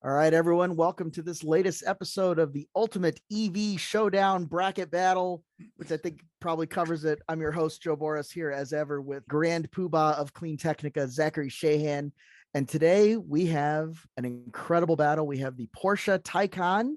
All right, everyone, welcome to this latest episode of the Ultimate EV Showdown Bracket Battle, which I think probably covers it. I'm your host, Joe Borras, here as ever with Grand Poobah of CleanTechnica, Zachary Shahan. And today we have an incredible battle. We have the Porsche Taycan,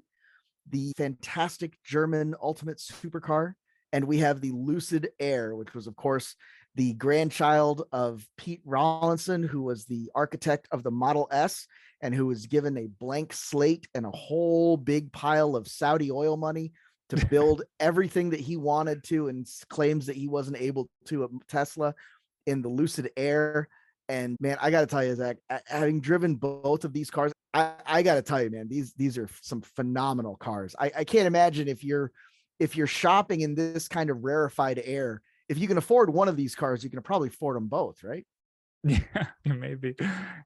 the fantastic German ultimate supercar, and we have the Lucid Air, which was, of course, the grandchild of Pete Rawlinson, who was the architect of the Model S and who was given a blank slate and a whole big pile of Saudi oil money to build everything that he wanted to, and claims that he wasn't able to at Tesla in the Lucid Air. And man, I got to tell you, Zach, having driven both of these cars, I got to tell you, man, these are some phenomenal cars. I can't imagine if you're shopping in this kind of rarefied air, if you can afford one of these cars, you can probably afford them both, right? Yeah, maybe.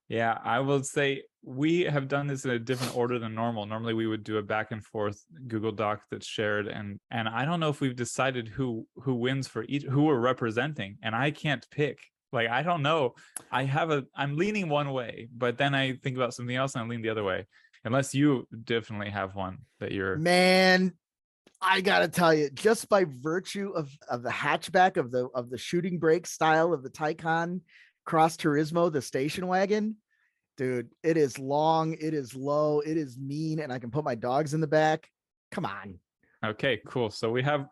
Yeah, I will say we have done this in a different order than normal. Normally we would do a back and forth Google Doc that's shared, and I don't know if we've decided who wins for each, who we're representing, and I can't pick. Like, I don't know. I'm leaning one way, but then I think about something else and I lean the other way. Unless you definitely have one that you're Man, I gotta tell you, just by virtue of the hatchback of the shooting brake style of the Taycan Cross Turismo, the station wagon, dude, it is long, it is low, it is mean, and I can put my dogs in the back. Come on. Okay, cool. So we have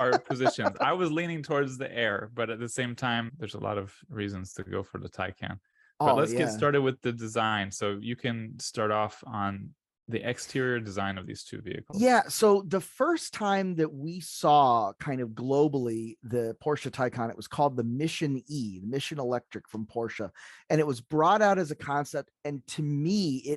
our positions. I was leaning towards the Air, but at the same time, there's a lot of reasons to go for the Taycan. But Oh let's get yeah. started with the design. So you can start off on the exterior design of these two vehicles. Yeah, so the first time that we saw kind of globally the Porsche Taycan, it was called the Mission E, the Mission Electric from Porsche, and it was brought out as a concept. And to me,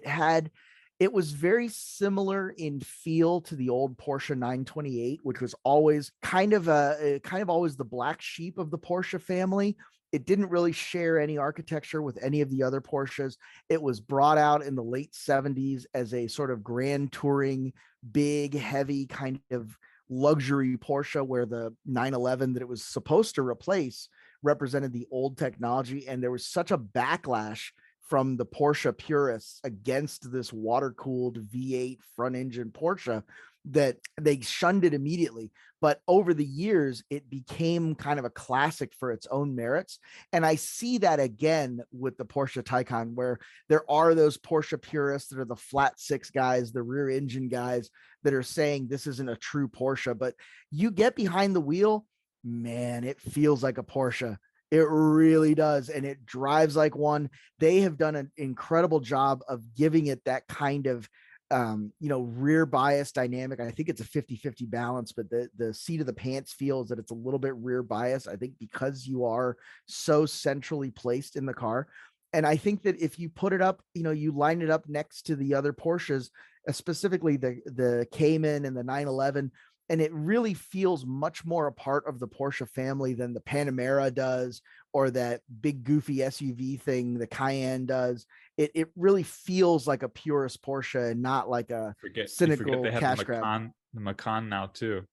it was very similar in feel to the old Porsche 928, which was always kind of always the black sheep of the Porsche family. It didn't really share any architecture with any of the other Porsches. It was brought out in the late 70s as a sort of grand touring, big, heavy kind of luxury Porsche, where the 911 that it was supposed to replace represented the old technology. And there was such a backlash from the Porsche purists against this water-cooled V8 front engine Porsche that they shunned it immediately. But over the years, it became kind of a classic for its own merits. And I see that again with the Porsche Taycan, where there are those Porsche purists that are the flat six guys, the rear engine guys that are saying this isn't a true Porsche. But you get behind the wheel, man, it feels like a Porsche. It really does. And it drives like one. They have done an incredible job of giving it that kind of rear bias dynamic. I think it's a 50-50 balance, but the seat of the pants feels that it's a little bit rear bias, I think, because you are so centrally placed in the car. And I think that if you put it up, you line it up next to the other Porsches, specifically the Cayman and the 911, and it really feels much more a part of the Porsche family than the Panamera does, or that big goofy SUV thing the Cayenne does. It really feels like a purist Porsche and not like a You forget cynical they have cash grab. The Macan now too.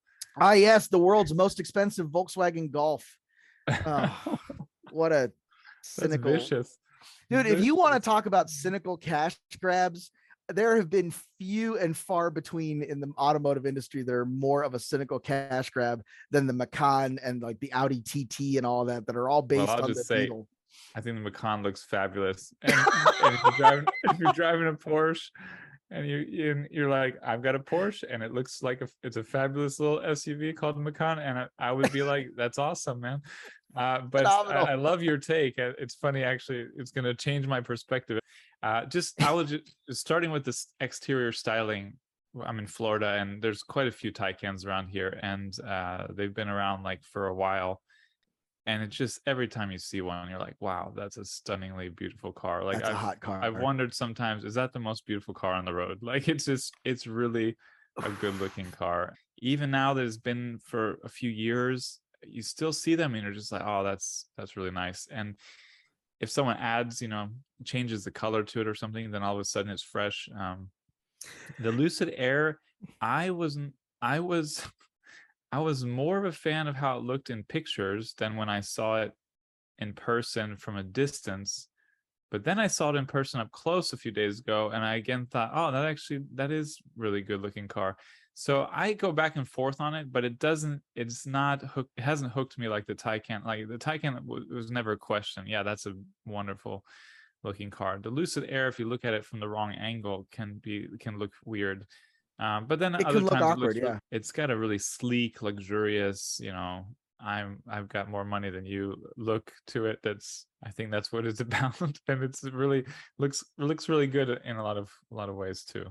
Ah, yes, the world's most expensive Volkswagen Golf. Oh, what a That's cynical vicious. dude. If you want to Vicious. talk about cynical cash grabs, there have been few and far between in the automotive industry that are more of a cynical cash grab than the Macan and like the Audi TT and all that are all Well, based I'll on the just say, Beetle. I think the Macan looks fabulous. And if you're driving a Porsche and you're like, I've got a Porsche and it looks like it's a fabulous little SUV called Macan, and I would be like, that's awesome, man. But Phenomenal. I love your take. It's funny, actually. It's going to change my perspective. I will just starting with this exterior styling. I'm in Florida, and there's quite a few Taycans around here, and they've been around like for a while. And it's just every time you see one, you're like, wow, that's a stunningly beautiful car. Like That's a hot I've car. wondered sometimes, is that the most beautiful car on the road? Like, it's really a good looking car. Even now that it's been for a few years, you still see them and you're just like, oh, that's really nice. And if someone adds, changes the color to it or something, then all of a sudden it's fresh. The Lucid Air, I wasn't I was I was more of a fan of how it looked in pictures than when I saw it in person from a distance. But then I saw it in person up close a few days ago, and I again thought, oh, that is really good looking car. So I go back and forth on it, but it's not hooked, it hasn't hooked me like the Taycan. Like the Taycan was never a question. Yeah, that's a wonderful looking car. The Lucid Air, if you look at it from the wrong angle, can look weird. But then It other can look times awkward. Yeah. it's got a really sleek, luxurious, I've got more money than you look to it. I think that's what it's about. And it's really looks really good in a lot of ways too.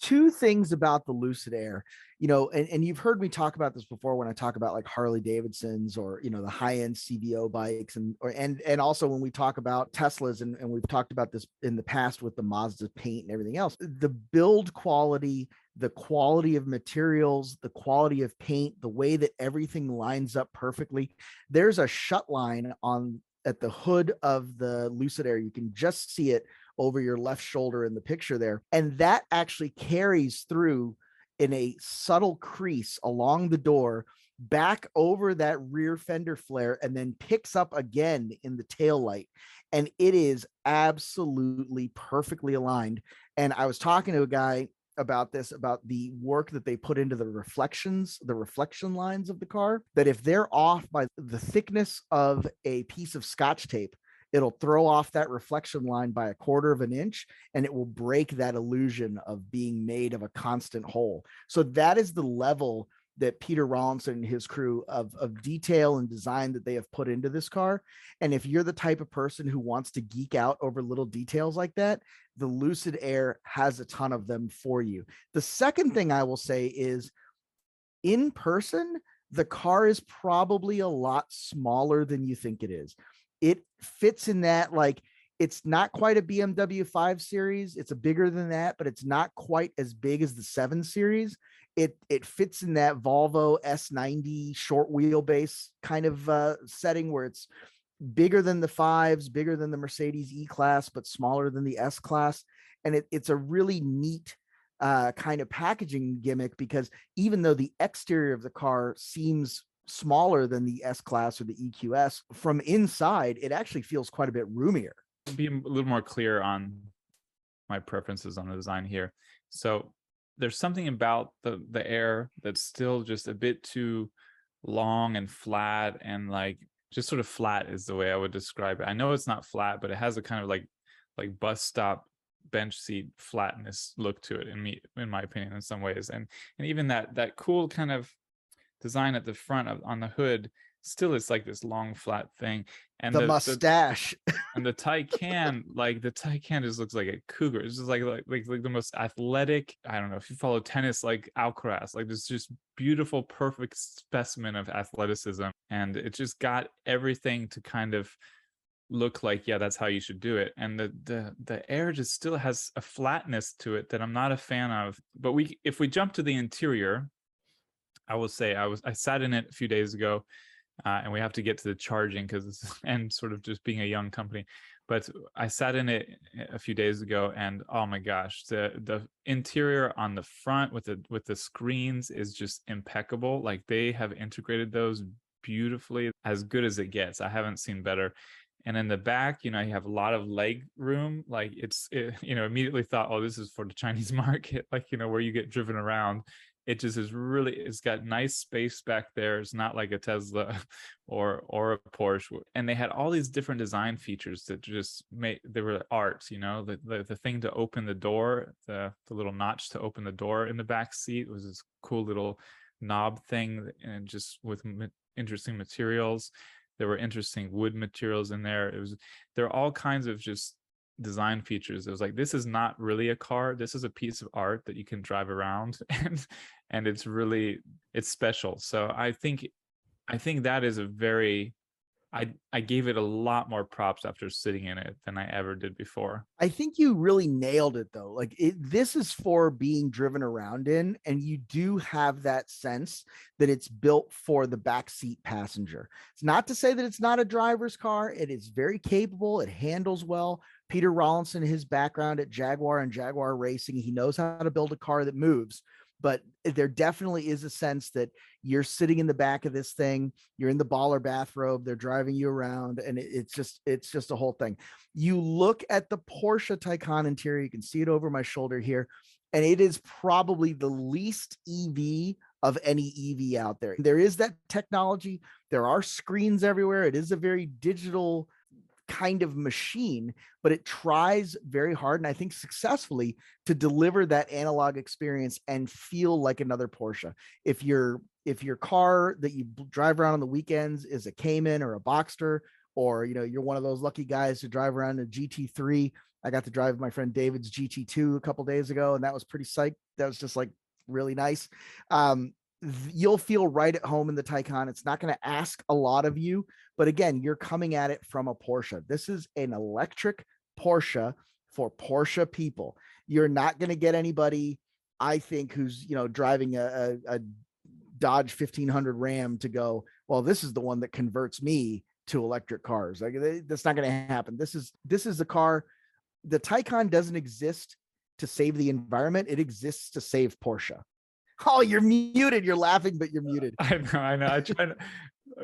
Two things about the Lucid Air, and you've heard me talk about this before when I talk about like Harley Davidsons or, the high-end CVO bikes and also when we talk about Teslas and we've talked about this in the past with the Mazda paint and everything else, the build quality, the quality of materials, the quality of paint, the way that everything lines up perfectly. There's a shut line at the hood of the Lucid Air. You can just see it over your left shoulder in the picture there. And that actually carries through in a subtle crease along the door, back over that rear fender flare, and then picks up again in the tail light. And it is absolutely perfectly aligned. And I was talking to a guy about the work that they put into the reflection lines of the car, that if they're off by the thickness of a piece of Scotch tape, it'll throw off that reflection line by 1/4 of an inch, and it will break that illusion of being made of a constant whole. So that is the level that Peter Rawlinson and his crew of detail and design that they have put into this car. And if you're the type of person who wants to geek out over little details like that, the Lucid Air has a ton of them for you. The second thing I will say is, in person, the car is probably a lot smaller than you think it is. It fits in that, like, it's not quite a BMW 5 Series. It's a bigger than that, but it's not quite as big as the 7 Series. It fits in that Volvo S90 short wheelbase kind of setting where it's bigger than the 5s, bigger than the Mercedes E-Class, but smaller than the S-Class. And it's a really neat kind of packaging gimmick, because even though the exterior of the car seems smaller than the S-Class or the EQS, from inside, it actually feels quite a bit roomier. I'll be a little more clear on my preferences on the design here. So there's something about the Air that's still just a bit too long and flat, and like just sort of flat is the way I would describe it. I know it's not flat, but it has a kind of like bus stop bench seat flatness look to it in my opinion, in some ways. And even that cool kind of design at the front on the hood still is like this long flat thing. And the mustache and the Taycan just looks like a cougar. It's just like the most athletic, I don't know if you follow tennis, like Alcaraz, like this just beautiful, perfect specimen of athleticism. And it just got everything to kind of look like, yeah, that's how you should do it. And the Air just still has a flatness to it that I'm not a fan of. But if we jump to the interior, I will say I sat in it a few days ago, and we have to get to the charging and sort of just being a young company. But I sat in it a few days ago, and oh my gosh, the interior on the front with the screens is just impeccable. Like they have integrated those beautifully, as good as it gets. I haven't seen better. And in the back, you have a lot of leg room. Like immediately thought, oh, this is for the Chinese market, like, where you get driven around. It just is really, it's got nice space back there. It's not like a Tesla or a Porsche. And they had all these different design features that just they were art, the thing to open the door, the little notch to open the door in the back seat was this cool little knob thing, and just with interesting materials. There were interesting wood materials in there. There are all kinds of just design features. It was like, this is not really a car, this is a piece of art that you can drive around, and it's special. So I think that is I gave it a lot more props after sitting in it than I ever did before. I think you really nailed it though. Like this is for being driven around in, and you do have that sense that it's built for the backseat passenger. It's not to say that it's not a driver's car. It is very capable. It handles well. Peter Rawlinson, his background at Jaguar and Jaguar Racing, he knows how to build a car that moves. but there definitely is a sense that you're sitting in the back of this thing, you're in the baller bathrobe, they're driving you around, and it's just a whole thing. You look at the Porsche Taycan interior, you can see it over my shoulder here, and it is probably the least EV of any EV out there. There is that technology, there are screens everywhere, it is a very digital kind of machine, but it tries very hard, and I think successfully, to deliver that analog experience and feel like another Porsche. If your car that you drive around on the weekends is a Cayman or a Boxster, or you're one of those lucky guys to drive around a GT3. I got to drive my friend David's GT2 a couple days ago, and that was pretty psyched. That was just like really nice. You'll feel right at home in the Taycan. It's not going to ask a lot of you, but again, you're coming at it from a Porsche. This is an electric Porsche for Porsche people. You're not going to get anybody, I think, who's driving a Dodge 1500 Ram to go, well, this is the one that converts me to electric cars. Like, that's not going to happen. This is a car. The Taycan doesn't exist to save the environment. It exists to save Porsche. Oh, you're muted. You're laughing, but you're muted. I know. I try to,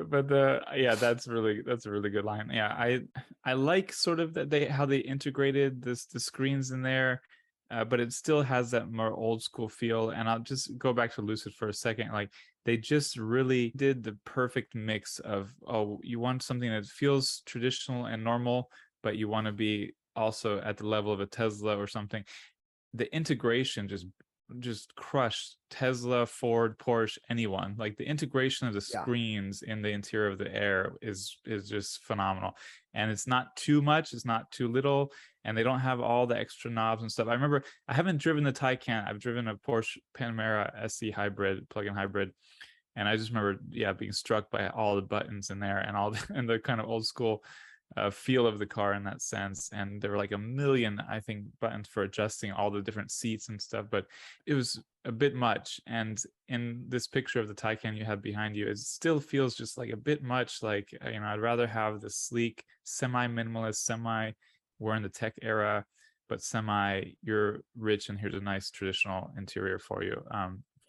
but that's a really good line. Yeah, I like sort of that how they integrated the screens in there, but it still has that more old school feel. And I'll just go back to Lucid for a second. Like, they just really did the perfect mix of, oh, you want something that feels traditional and normal, but you want to be also at the level of a Tesla or something. The integration just crushed Tesla, Ford, Porsche, anyone. Like, the integration of the screens in the interior of the Air is just phenomenal. And it's not too much, it's not too little, and they don't have all the extra knobs and stuff. I remember, I haven't driven the Taycan. I've driven a Porsche Panamera SE hybrid, plug-in hybrid, and I just remember being struck by all the buttons in there and and the kind of old school feel of the car in that sense. And there were like a million, I think, buttons for adjusting all the different seats and stuff, but it was a bit much. And in this picture of the Taycan you have behind you, it still feels just like a bit much. Like, I'd rather have the sleek, semi-minimalist, we're in the tech era, but you're rich and here's a nice traditional interior for you.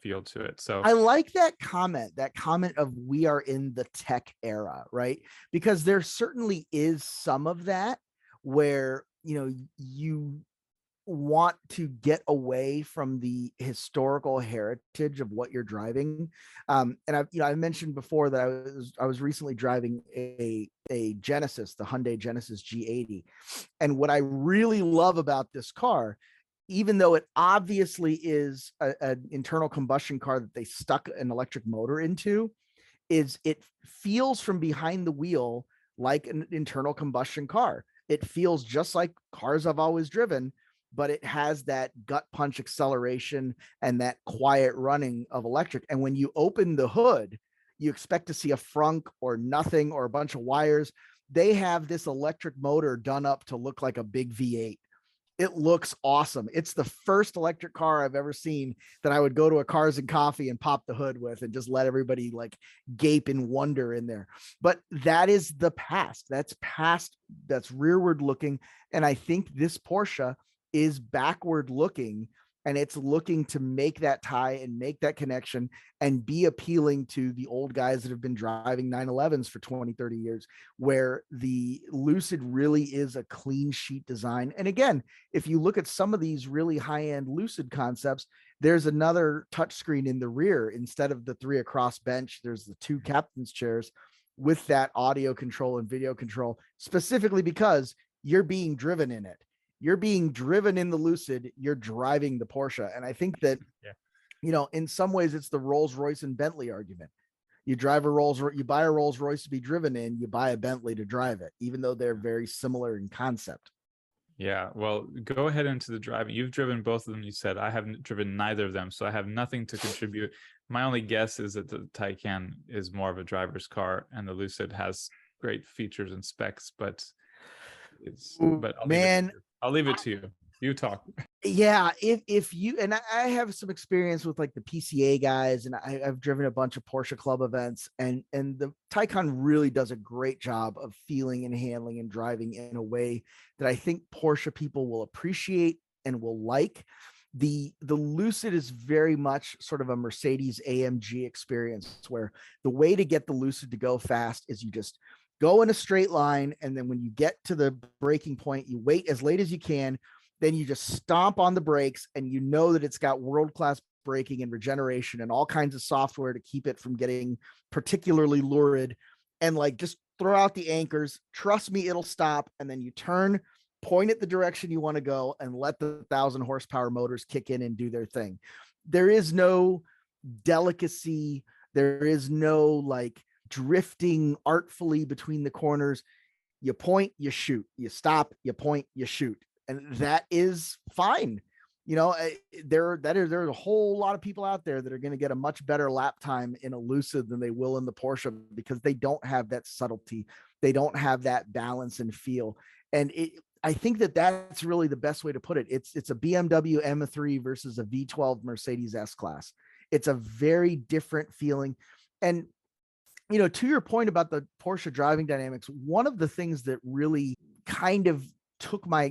Feel to it. So I like that comment of, we are in the tech era, right? Because there certainly is some of that where, you want to get away from the historical heritage of what you're driving. And I mentioned before that I was recently driving a Genesis, the Hyundai Genesis G80. And what I really love about this car, even though it obviously is an internal combustion car that they stuck an electric motor into, is it feels from behind the wheel like an internal combustion car. It feels just like cars I've always driven, but it has that gut punch acceleration and that quiet running of electric. And when you open the hood, you expect to see a frunk or nothing or a bunch of wires. They have this electric motor done up to look like a big V8. It looks awesome. It's the first electric car I've ever seen that I would go to a Cars and Coffee and pop the hood with and just let everybody like gape in wonder in there. But that is the past. That's past. That's rearward looking. And I think this Porsche is backward looking, and it's looking to make that tie and make that connection and be appealing to the old guys that have been driving 911s for 20, 30 years, where the Lucid really is a clean sheet design. And again, if you look at some of these really high-end Lucid concepts, there's another touchscreen in the rear. Instead of the 3 across bench, there's the 2 captain's chairs with that audio control and video control, specifically because you're being driven in it. You're being driven in the Lucid, you're driving the Porsche. And I think that, in some ways it's the Rolls Royce and Bentley argument. You buy a Rolls Royce to be driven in, you buy a Bentley to drive it, even though they're very similar in concept. Yeah, well, go ahead into the driving. You've driven both of them, you said. I haven't driven neither of them, so I have nothing to contribute. My only guess is that the Taycan is more of a driver's car and the Lucid has great features and specs, but I'll leave it to you. You talk. Yeah, if you, and I have some experience with like the PCA guys, and I've driven a bunch of Porsche Club events, and the Taycan really does a great job of feeling and handling and driving in a way that I think Porsche people will appreciate and will like. The Lucid is very much sort of a Mercedes AMG experience, where the way to get the Lucid to go fast is you just go in a straight line, and then when you get to the braking point, you wait as late as you can, then you just stomp on the brakes, and you know that it's got world-class braking and regeneration and all kinds of software to keep it from getting particularly lurid, and like just throw out the anchors, trust me, it'll stop, and then you turn, point it the direction you want to go, and let the 1,000 horsepower motors kick in and do their thing. There is no delicacy, there is no like drifting artfully between the corners. You point, you shoot, you stop, you point, you shoot, and that is fine. You know, there's a whole lot of people out there that are going to get a much better lap time in a Lucid than they will in the Porsche, because they don't have that subtlety, they don't have that balance and feel. And I think that that's really the best way to put it. It's a BMW M3 versus a V12 Mercedes S-Class. It's a very different feeling. And you know, to your point about the Porsche driving dynamics, one of the things that really kind of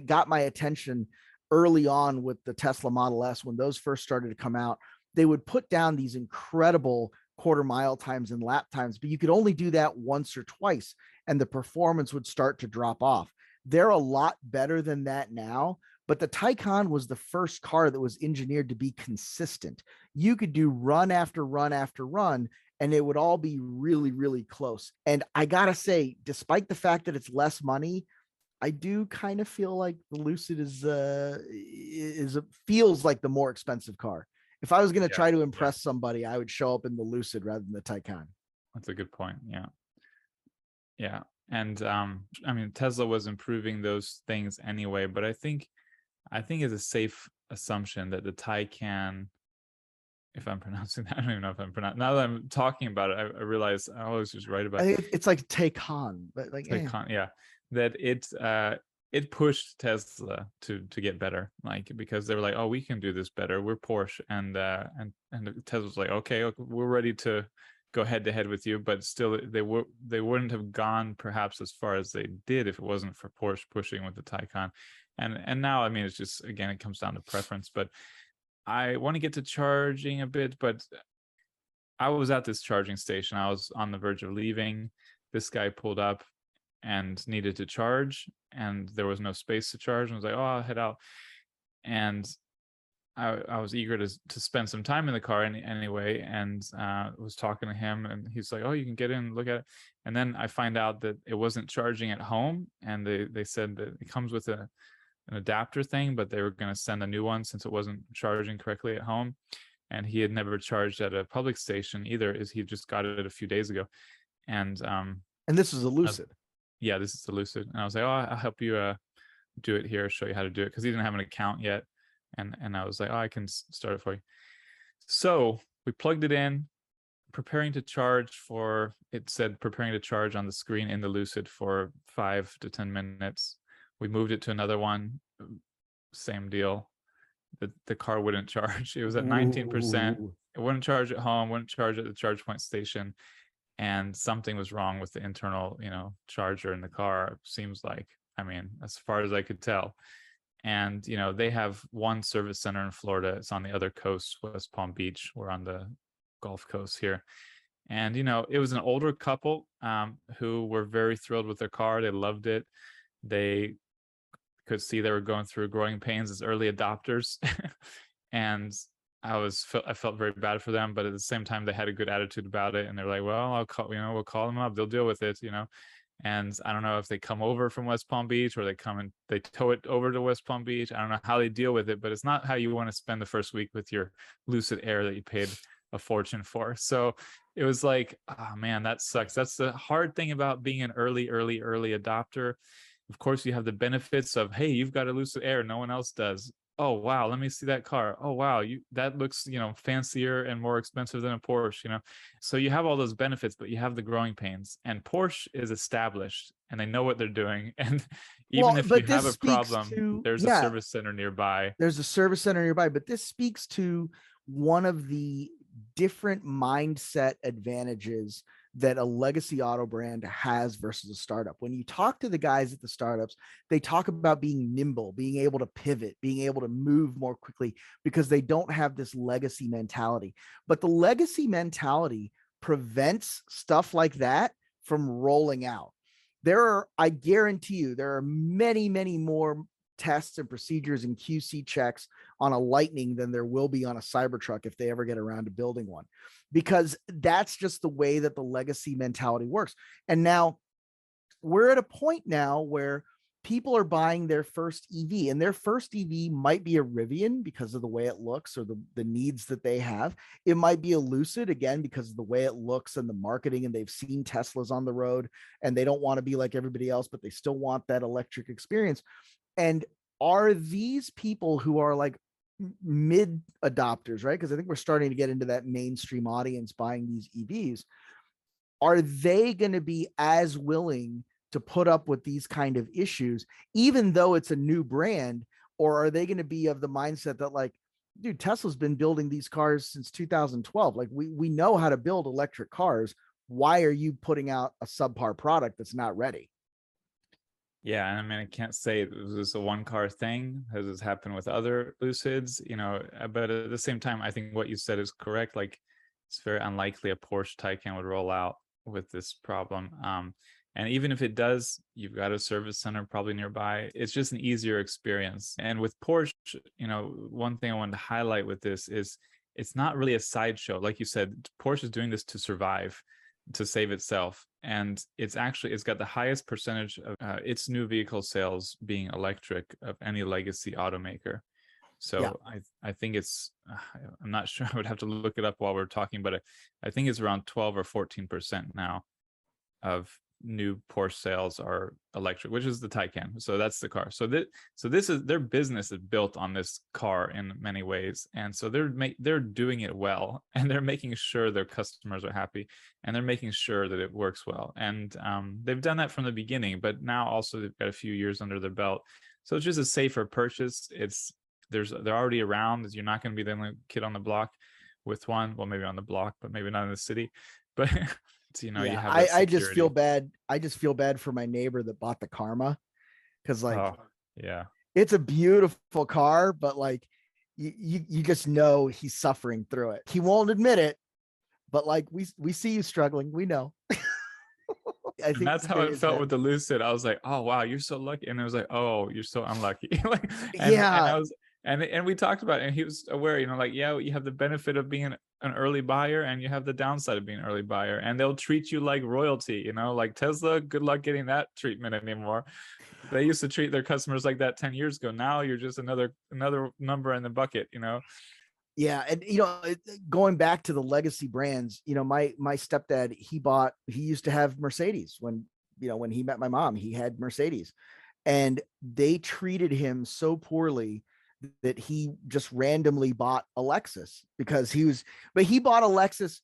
got my attention early on with the Tesla Model S, when those first started to come out, they would put down these incredible quarter mile times and lap times, but you could only do that once or twice, and the performance would start to drop off. They're a lot better than that now, but the Taycan was the first car that was engineered to be consistent. You could do run after run after run, and it would all be really, really close. And I gotta say, despite the fact that it's less money, I do kind of feel like the Lucid feels like the more expensive car. If I was going to try to impress somebody, I would show up in the Lucid rather than the Taycan. That's a good point. Yeah. And I mean, Tesla was improving those things anyway, but I think it's a safe assumption that the Taycan, if I'm pronouncing that, I don't even know if I'm pronouncing. Now that I'm talking about it, I realize I always just write about it. It's like Taycan, but like Taycan, yeah. That it pushed Tesla to get better, like, because they were like, oh, we can do this better. We're Porsche, and Tesla's like, okay, we're ready to go head to head with you, but still they wouldn't have gone perhaps as far as they did if it wasn't for Porsche pushing with the Taycan. And now, I mean, it's just, again, it comes down to preference. But I want to get to charging a bit, but I was at this charging station. I was on the verge of leaving. This guy pulled up and needed to charge, and there was no space to charge. And I was like, oh, I'll head out. And I was eager to spend some time in the car anyway, and was talking to him, and he's like, oh, you can get in and look at it. And then I find out that it wasn't charging at home, and they said that it comes with an adapter thing, but they were going to send a new one since it wasn't charging correctly at home. And he had never charged at a public station either, he just got it a few days ago. And this is a Lucid. Yeah, this is the Lucid. And I was like, oh, I'll help you do it here, show you how to do it, because he didn't have an account yet. And I was like, oh, I can start it for you. So we plugged it in, preparing to charge it said preparing to charge on the screen in the Lucid for 5 to 10 minutes. We moved it to another one, same deal. The car wouldn't charge. It was at 19%. It wouldn't charge at home, wouldn't charge at the charge point station. And something was wrong with the internal, charger in the car, seems like. I mean, as far as I could tell. And, they have one service center in Florida. It's on the other coast, West Palm Beach. We're on the Gulf Coast here. And, it was an older couple who were very thrilled with their car. They loved it. They could see they were going through growing pains as early adopters. And I felt very bad for them, but at the same time, they had a good attitude about it. And they're like, well, we'll call them up. They'll deal with it, And I don't know if they come over from West Palm Beach or they come and they tow it over to West Palm Beach. I don't know how they deal with it, but it's not how you want to spend the first week with your Lucid Air that you paid a fortune for. So it was like, oh man, that sucks. That's the hard thing about being an early adopter. Of course, you have the benefits of, hey, you've got a Lucid Air, no one else does. Oh wow, let me see that car. Oh wow, that looks fancier and more expensive than a Porsche. So you have all those benefits, but you have the growing pains. And Porsche is established, and they know what they're doing. And even if you have a problem, there's a service center nearby. There's a service center nearby, but this speaks to one of the different mindset advantages that a legacy auto brand has versus a startup. When you talk to the guys at the startups, they talk about being nimble, being able to pivot, being able to move more quickly because they don't have this legacy mentality. But the legacy mentality prevents stuff like that from rolling out. I guarantee you, there are many, many more tests and procedures and QC checks on a Lightning than there will be on a Cybertruck if they ever get around to building one, because that's just the way that the legacy mentality works. And now we're at a point now where people are buying their first EV, and their first EV might be a Rivian because of the way it looks or the needs that they have. It might be a Lucid, again, because of the way it looks and the marketing, and they've seen Teslas on the road and they don't want to be like everybody else, but they still want that electric experience. And are these people who are like mid adopters, right? Because I think we're starting to get into that mainstream audience buying these EVs. Are they going to be as willing to put up with these kind of issues, even though it's a new brand? Or are they going to be of the mindset that, like, dude, Tesla's been building these cars since 2012. Like, we know how to build electric cars. Why are you putting out a subpar product that's not ready? Yeah, and I mean, I can't say it was just a one car thing, as has happened with other Lucids, but at the same time, I think what you said is correct. Like, it's very unlikely a Porsche Taycan would roll out with this problem. And even if it does, you've got a service center probably nearby. It's just an easier experience. And with Porsche, one thing I wanted to highlight with this is it's not really a sideshow. Like you said, Porsche is doing this to survive, to save itself, and it's got the highest percentage of its new vehicle sales being electric of any legacy automaker. So yeah. I think it's I'm not sure, I would have to look it up while we're talking, but I think it's around 12 or 14% now of new Porsche sales are electric, which is the Taycan. So that's the car. So this is their business is built on this car in many ways, and so they're doing it well, and they're making sure their customers are happy, and they're making sure that it works well. And they've done that from the beginning, but now also they've got a few years under their belt, so it's just a safer purchase. They're already around. You're not going to be the only kid on the block with one. Well, maybe on the block, but maybe not in the city. But you have I just feel bad. I just feel bad for my neighbor that bought the Karma, because it's a beautiful car, but like you just know he's suffering through it. He won't admit it, but like we see you struggling. We know. I think that's how it felt with the Lucid. I was like, oh wow, you're so lucky, and it was like, oh, you're so unlucky. And we talked about it, and he was aware, you have the benefit of being an early buyer, and you have the downside of being an early buyer, and they'll treat you like royalty, like Tesla. Good luck getting that treatment anymore. They used to treat their customers like that 10 years ago. Now you're just another number in the bucket. Yeah. And, going back to the legacy brands, my stepdad, he used to have Mercedes when he met my mom. He had Mercedes, and they treated him so poorly that he just randomly bought a Lexus he bought a Lexus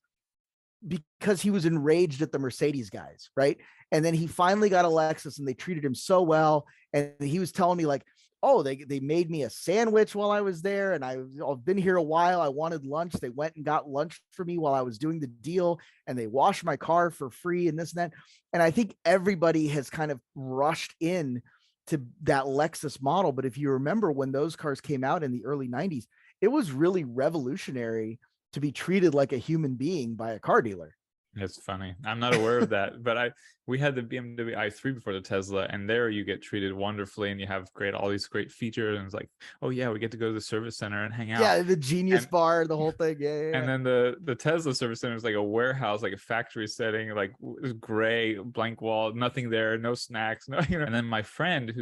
because he was enraged at the Mercedes guys. Right. And then he finally got a Lexus, and they treated him so well. And he was telling me, like, oh, they made me a sandwich while I was there, and I've been here a while. I wanted lunch. They went and got lunch for me while I was doing the deal, and they washed my car for free and this and that. And I think everybody has kind of rushed in to that Lexus model. But if you remember when those cars came out in the early 90s, it was really revolutionary to be treated like a human being by a car dealer. It's funny. I'm not aware of that, but we had the BMW i3 before the Tesla, and there you get treated wonderfully, and you have all these great features, and it's like, oh yeah, we get to go to the service center and hang out. Yeah, the Genius Bar, the whole thing. Yeah. And then the Tesla service center is like a warehouse, like a factory setting, like gray, blank wall, nothing there, no snacks, no. And then my friend,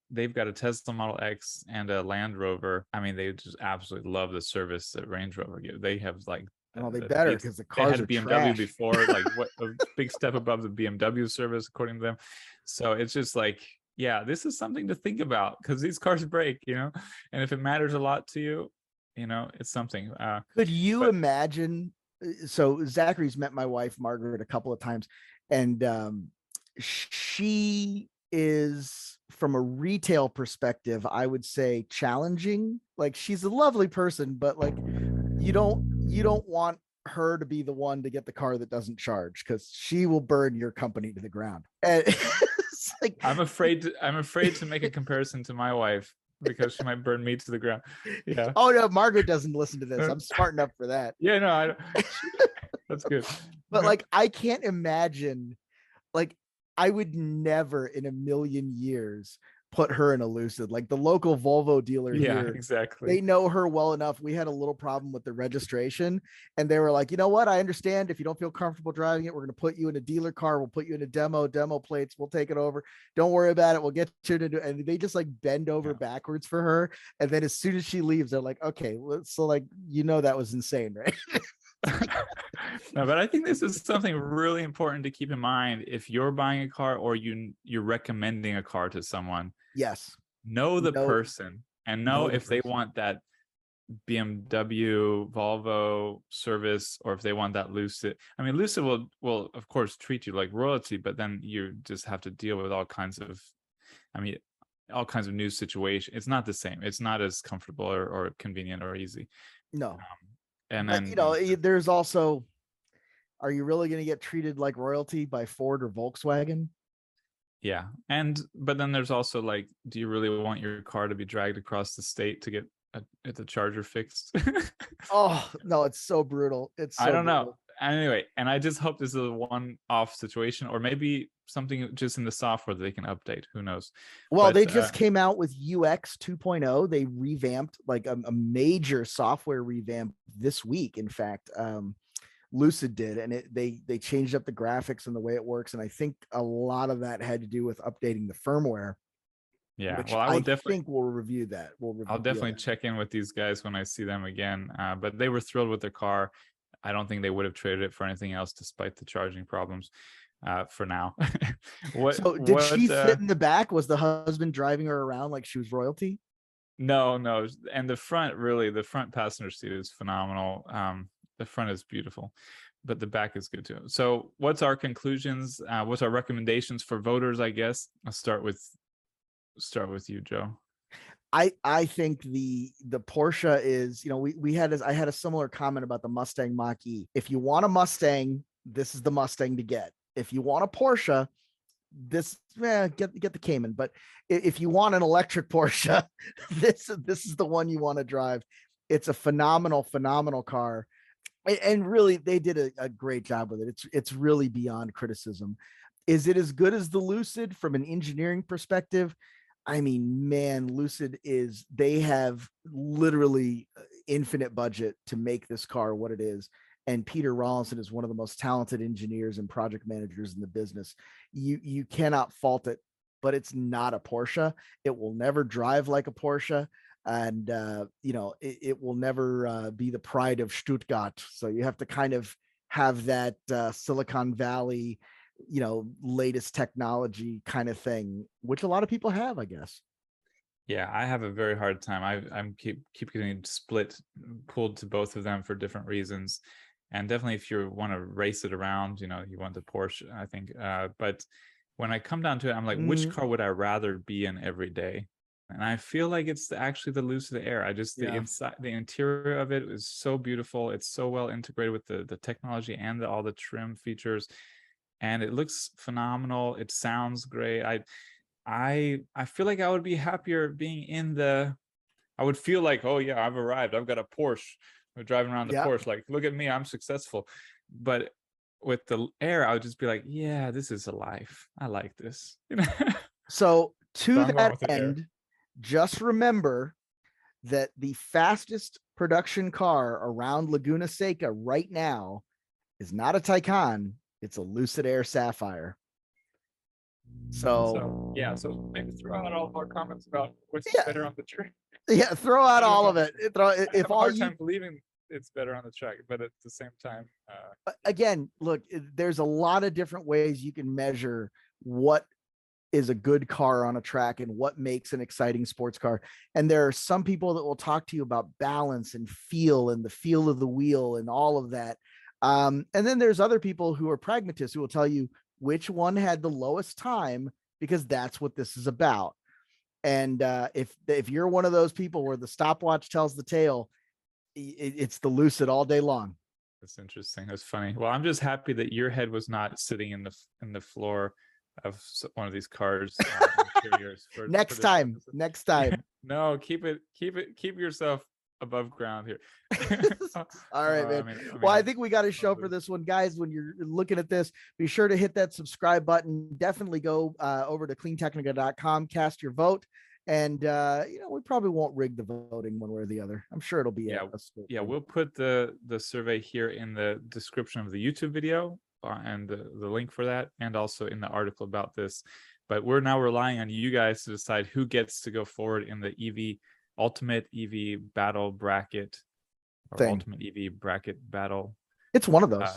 they've got a Tesla Model X and a Land Rover. I mean, they just absolutely love the service that Range Rover gives. They have like, well, they better, because the cars had are BMW trash. before, like what a big step above the BMW service, according to them. So it's just like, yeah, this is something to think about, because these cars break, and if it matters a lot to you, it's something. Could you imagine? So Zachary's met my wife Margaret a couple of times, and she is, from a retail perspective, I would say challenging. Like, she's a lovely person, but like, you don't want her to be the one to get the car that doesn't charge, because she will burn your company to the ground. And it's like, I'm afraid to make a comparison to my wife because she might burn me to the ground. Yeah. oh no, Margaret doesn't listen to this. I'm smart enough for that. Yeah, no, that's good. But like, I can't imagine, like, I would never in a million years put her in a Lucid. Like the local Volvo dealer Yeah, here, exactly. they know her well enough. We had a little problem with the registration, and they were like, you know what? I understand if you don't feel comfortable driving it, we're going to put you in a dealer car. We'll put you in a demo plates. We'll take it over. Don't worry about it. We'll get you to do. And they just like bend over backwards for her. And then as soon as she leaves, they're like, okay, so like, that was insane, right? No, but I think this is something really important to keep in mind if you're buying a car or you're recommending a car to someone. Yes. Know the person and know if they want that BMW, Volvo service, or if they want that Lucid. I mean, Lucid will of course treat you like royalty, but then you just have to deal with all kinds of new situations. It's not the same. It's not as comfortable or convenient or easy. No. And but, then there's also, are you really going to get treated like royalty by Ford or Volkswagen? Yeah. But then there's also like, do you really want your car to be dragged across the state to get the charger fixed? Oh no, it's so brutal. It's so I don't brutal. know. Anyway, and I just hope this is a one-off situation, or maybe something just in the software that they can update. Who knows? Well, they just came out with UX 2.0. They revamped like a major software revamp this week. In fact, Lucid did, and they changed up the graphics and the way it works. And I think a lot of that had to do with updating the firmware. Yeah, which well, I think we'll review that. I'll definitely check in with these guys when I see them again. But they were thrilled with their car. I don't think they would have traded it for anything else, despite the charging problems. For now. Did she sit in the back? Was the husband driving her around like she was royalty? No. And the front passenger seat is phenomenal. The front is beautiful, but the back is good too. So what's our conclusions? What's our recommendations for voters? I guess I'll start with you, Joe. I think the Porsche is, I had a similar comment about the Mustang Mach-E. If you want a Mustang, this is the Mustang to get. If you want a Porsche, get the Cayman. But if you want an electric Porsche, this is the one you want to drive. It's a phenomenal car. And really, they did a great job with it. It's really beyond criticism. Is it as good as the Lucid from an engineering perspective? I mean, man, Lucid they have literally infinite budget to make this car what it is. And Peter Rawlinson is one of the most talented engineers and project managers in the business. You cannot fault it, but it's not a Porsche. It will never drive like a Porsche. And, it will never be the pride of Stuttgart. So you have to kind of have that Silicon Valley, latest technology kind of thing, which a lot of people have, I guess. Yeah, I have a very hard time. I'm keep getting pulled to both of them for different reasons. And definitely if you want to race it around, you want the Porsche, I think. But when I come down to it, I'm like, which car would I rather be in every day? And I feel like it's actually the Lucid Air. The inside, the interior of it is so beautiful. It's so well integrated with the technology and all the trim features. And it looks phenomenal. It sounds great. I feel like I would be happier being I would feel like, oh yeah, I've arrived. I've got a Porsche. I'm driving around the Porsche. Like, look at me, I'm successful. But with the Air, I would just be like, yeah, this is a life. I like this. So to that end, just remember that the fastest production car around Laguna Seca right now is not a Taycan. It's a Lucid Air Sapphire. So maybe throw out all of our comments about what's better on the track. Yeah, throw out all of it. I have a hard time believing it's better on the track, but at the same time, again, look, there's a lot of different ways you can measure what is a good car on a track and what makes an exciting sports car. And there are some people that will talk to you about balance and the feel of the wheel and all of that. And then there's other people who are pragmatists who will tell you which one had the lowest time, because that's what this is about. And if you're one of those people where the stopwatch tells the tale, it's the Lucid all day long. That's interesting. That's funny. Well, I'm just happy that your head was not sitting in the floor of one of these cars interiors for Next this time, episode. next time. No, keep yourself above ground here. All right, man. Well, I think we got a show for this one, guys. When you're looking at this, be sure to hit that subscribe button. Definitely go over to cleantechnica.com, cast your vote. And we probably won't rig the voting one way or the other. I'm sure it'll be yeah. We'll put the survey here in the description of the YouTube video and the link for that, and also in the article about this. But we're now relying on you guys to decide who gets to go forward in the ultimate EV battle bracket, or ultimate EV bracket battle. It's one of those.